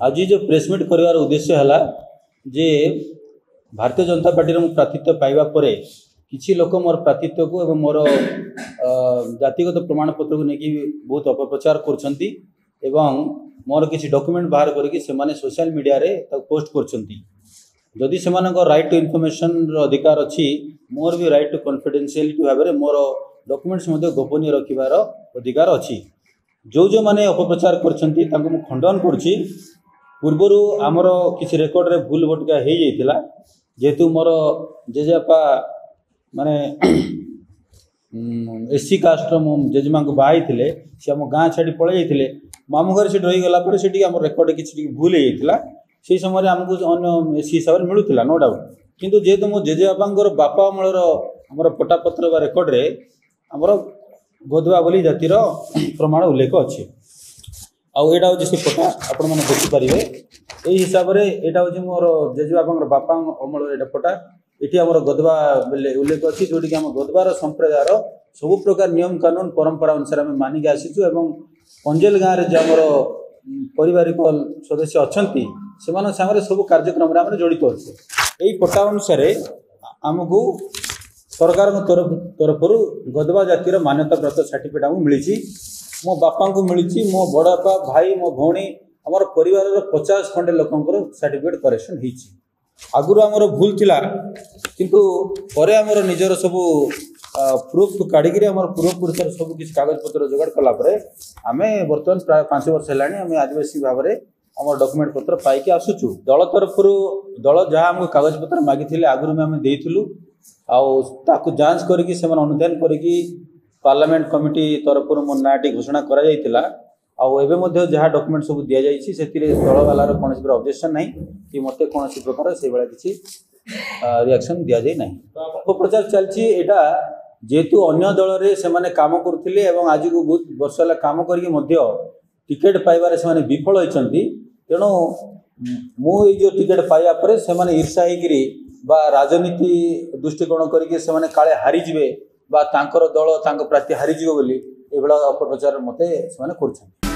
आज जो प्रेसमिट कर उद्देश्य है जे भारतीय जनता पार्टी में प्रार्थित्व पाइबा परे किसी लोक मोर प्रार्थित्व को एवं मोर जातिगत प्रमाण पत्र को लेकिन बहुत अपप्रचार करछंती एवं मोर किसी डॉक्यूमेंट बाहर करके सेमाने सोशल मीडिया रे पोस्ट करछंती। जदि सेमानक राइट टू इनफॉरमेशन अधिकार अच्छी मोर भी राइट टू कॉन्फिडेंशियलिटी भाव में मोर डॉक्यूमेंट्स गोपनीय रखिबार अधिकार अच्छी। जो जो माने अपप्रचार करछंती तांको मु खंडन करछि। पूर्वर आमर किसी रेकर्ड रे भूल भटका हो जाइतिला जेहेतु मोर जेजेपा माने एससी कास्ट मो जेजेमा को बाई थिले से आम गाँ छाड़ी पड़े जाइतिले मामू घर से रही गला पर से आम रेकर्ड किसी भूल हो जाइतिला से समय आमको अन्य एससी हिसाब से मिलूला नो डाउट। किंतु जेहेतु मो जेजेबापांकर बापा अमलर आमर पटापत्र बा रेकर्ड रे आमर गोदवा बोली जातिर प्रमाण उल्लेख अच्छे। आउ एटा हूँ से पटा आपण मैंने देखिपारे यही हिसाब से यहाँ हूँ मोर जेजेबापा बापा अमल एटा पटा ये आम गदवा उल्लेख अच्छी जोटि कि आम गदवार संप्रदायर सब प्रकार नियम कानून परंपरा अनुसार आम मानिक आसीचु एवं पंजेल गाँव में जो आमर पारिवारिक सदस्य अच्छा से सब कार्यक्रम आम जड़ित अच्छे। यही पटा अनुसार आमको सरकार तरफ गदवा जातिर मान्यता प्राप्त सर्टिफिकेट आमको मिली। मो बापा को मिली मो बड़ापा भाई मो भौणी आमर परिवार 50 खंडे लोकंकर सर्टिफिकेट करेक्शन होईची। आगुर आमर भूल थिला किंतु परे आमर निजर सब प्रूफ काढ़ी आमर पूर्वपुरुषर सब किसी कागज पत्र जोगाड़ कला परे आमे वर्तमान प्राय 5 वर्ष हेलानी आमे आदिवासी भाव में आमर डॉक्यूमेंट पत्र पाइक आसुचु। दल तरफ दल जहाँ आमको कागज पत्र मागी आगुरी आम देइथिलु आउ जांच करके अनुधान करके पार्लियामेंट कमिटी तरफ मो नाटी घोषणा करा जाइतिला। आउ एबे मध्ये जहाँ डॉक्यूमेंट सब दिया जाइछि सेतिरे दल वालार कौन ऑब्जेक्शन नहीं कि मते कौन प्रकार से भाया किसी रिएक्शन दिया जाए नहीं। अपप्रचार चलछि एटा जेहेतु अन्य दल रे से माने काम करथिले एवं आज को बहुत वर्ष होला काम करके मध्य टिकेट पाइबारे से माने विफल होइछंती। तेणु मु ए जो टिकेट पाइबा परे से माने ईर्षा हेगिरी बा राजनीति दृष्टिकोण करके से माने काले हारी जिवे बा तांकर दल तांको प्रार्थी हारी जिवो बोली एभला अपप्रचार मते से माने करछंती।